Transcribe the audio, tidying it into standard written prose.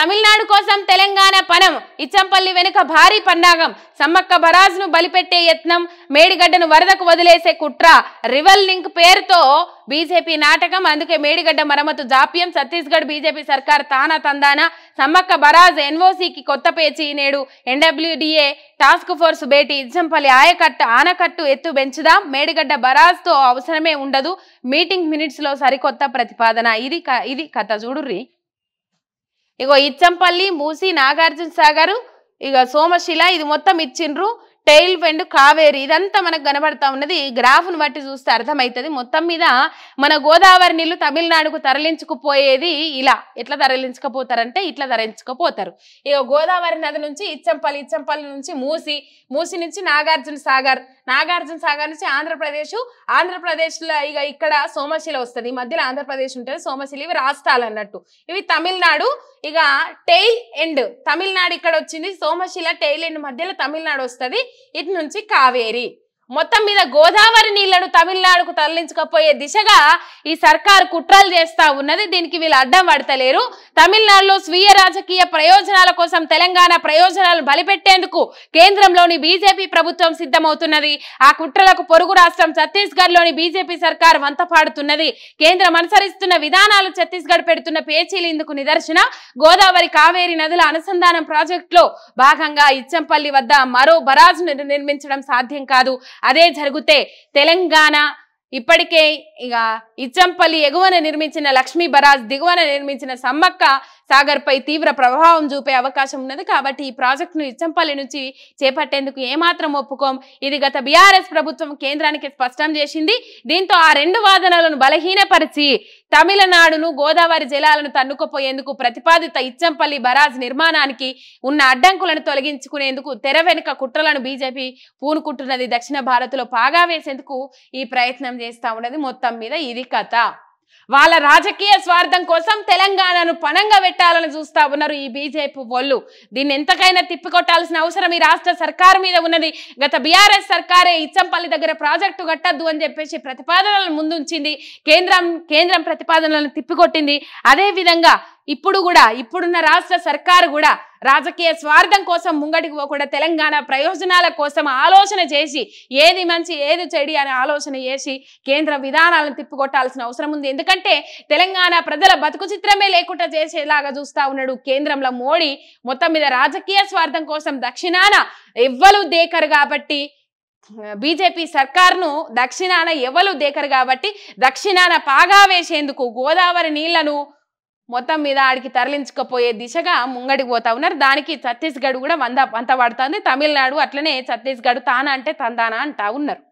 తమిళనాడు కోసం తెలంగాణ పనం ఇచ్చంపల్లి వెనుక భారీ పన్నాగం సమ్మక్క బరాజ్ను బలిపెట్టే యత్నం మేడిగడ్డను వరదకు వదిలేసే కుట్ర రివల్ లింక్ పేరుతో బీజేపీ నాటకం అందుకే మేడిగడ్డ మరమ్మతు జాప్యం ఛత్తీస్గఢ్ బీజేపీ సర్కార్ తానా తందానా సమ్మక్క బరాజ్ ఎన్ఓసీకి కొత్త పేచి నేడు ఎన్డబ్ల్యూడీఏ టాస్క్ ఫోర్స్ భేటీ ఇచ్చంపల్లి ఆనకట్టు ఎత్తు పెంచుదాం మేడిగడ్డ బరాజ్తో అవసరమే ఉండదు మీటింగ్ మినిట్స్ లో సరికొత్త ప్రతిపాదన ఇది కథ చూడుర్రి ఇగో ఇచ్చంపల్లి మూసి నాగార్జున సాగర్ ఇక సోమశిల ఇది మొత్తం ఇచ్చిండ్రు టైల్ వెండ్ కావేరి ఇదంతా మనకు కనబడతా ఉన్నది గ్రాఫ్ను బట్టి చూస్తే అర్థమవుతుంది మొత్తం మీద మన గోదావరి నీళ్లు తమిళనాడుకు తరలించుకుపోయేది ఇలా ఎట్లా తరలించకపోతారంటే ఇట్లా తరలించుకుపోతారు ఇక గోదావరి నది నుంచి ఇచ్చంపల్లి నుంచి మూసి నుంచి నాగార్జున సాగర్ నుంచి ఆంధ్రప్రదేశ్లో ఇక ఇక్కడ సోమశిల వస్తుంది మధ్యలో ఆంధ్రప్రదేశ్ ఉంటుంది సోమశిల ఇవి రాష్ట్రాలు అన్నట్టు ఇవి తమిళనాడు ఇక టైల్ ఎండ్ తమిళనాడు ఇక్కడ వచ్చింది సోమశిల టైల్ ఎండ్ మధ్యలో తమిళనాడు వస్తుంది ఇటు నుంచి కావేరి మొత్తం మీద గోదావరి నీళ్లను తమిళనాడుకు తరలించకపోయే దిశగా ఈ సర్కారు కుట్రలు చేస్తా ఉన్నది దీనికి వీళ్ళు అడ్డం పడతలేరు తమిళనాడులో స్వీయ రాజకీయ ప్రయోజనాల కోసం తెలంగాణ ప్రయోజనాలను బలిపెట్టేందుకు కేంద్రంలోని బీజేపీ ప్రభుత్వం సిద్ధమవుతున్నది ఆ కుట్రలకు పొరుగు రాష్ట్రం ఛత్తీస్గఢ్ లోని బీజేపీ సర్కార్ వంతపాడుతున్నది కేంద్రం అనుసరిస్తున్న విధానాలు ఛత్తీస్గఢ్ పెడుతున్న పేచీలు ఇందుకు నిదర్శన గోదావరి కావేరి నదుల అనుసంధానం ప్రాజెక్టులో భాగంగా ఇచ్చంపల్లి వద్ద మరో బరాజ్ నిర్మించడం సాధ్యం కాదు అదే జరిగితే తెలంగాణ ఇప్పటికే ఇక ఇచ్చంపల్లి ఎగువన నిర్మించిన లక్ష్మీ బరాజ్ దిగువన నిర్మించిన సమ్మక్క సాగర్ పై తీవ్ర ప్రభావం చూపే అవకాశం ఉన్నది కాబట్టి ఈ ప్రాజెక్టును ఇచ్చంపల్లి నుంచి చేపట్టేందుకు ఏమాత్రం ఒప్పుకోం ఇది గత బీఆర్ఎస్ ప్రభుత్వం కేంద్రానికి స్పష్టం చేసింది దీంతో ఆ రెండు వాదనలను బలహీనపరిచి తమిళనాడును గోదావరి జలాలను తన్నుకుపోయేందుకు ప్రతిపాదిత ఇచ్చంపల్లి బరాజ్ నిర్మాణానికి ఉన్న అడ్డంకులను తొలగించుకునేందుకు తెర వెనుక కుట్రలను బీజేపీ పూనుకుంటున్నది దక్షిణ భారత్లో పాగా వేసేందుకు ఈ ప్రయత్నం చేస్తా ఉన్నది మొత్తం మీద ఇది కథ వాళ్ళ రాజకీయ స్వార్థం కోసం తెలంగాణను పణంగా పెట్టాలని చూస్తా ఉన్నారు ఈ బీజేపీ వాళ్ళు దీన్ని ఎంతకైనా తిప్పికొట్టాల్సిన అవసరం ఈ రాష్ట్ర సర్కారు మీద ఉన్నది గత బీఆర్ఎస్ సర్కారే ఇచ్చంపల్లి దగ్గర ప్రాజెక్టు కట్టద్దు అని చెప్పేసి ప్రతిపాదనలను ముందుంచింది కేంద్రం ప్రతిపాదనలను తిప్పికొట్టింది అదే విధంగా ఇప్పుడున్న రాష్ట్ర సర్కారు కూడా రాజకీయ స్వార్థం కోసం ముంగటికి పోకుండా తెలంగాణ ప్రయోజనాల కోసం ఆలోచన చేసి ఏది మంచి ఏది చెడు అనే ఆలోచన చేసి కేంద్ర విధానాలను తిప్పికొట్టాల్సిన అవసరం ఉంది ఎందుకంటే తెలంగాణ ప్రజల బతుకు చిత్రమే లేకుండా చేసేలాగా చూస్తా ఉన్నాడు కేంద్రంలో మోడీ మొత్తం మీద రాజకీయ స్వార్థం కోసం దక్షిణాన ఎవ్వరు దేకరు కాబట్టి బీజేపీ సర్కార్ను దక్షిణాన ఎవరు దేకరు కాబట్టి దక్షిణాన పాగా వేసేందుకు గోదావరి నీళ్లను మొత్తం మీద ఆడికి తరలించకపోయే దిశగా ముంగడికి పోతా ఉన్నారు దానికి ఛత్తీస్గఢ్ కూడా వంత పడుతుంది తమిళనాడు అట్లనే ఛత్తీస్గఢ్ తానా అంటే తందానా అంటా ఉన్నారు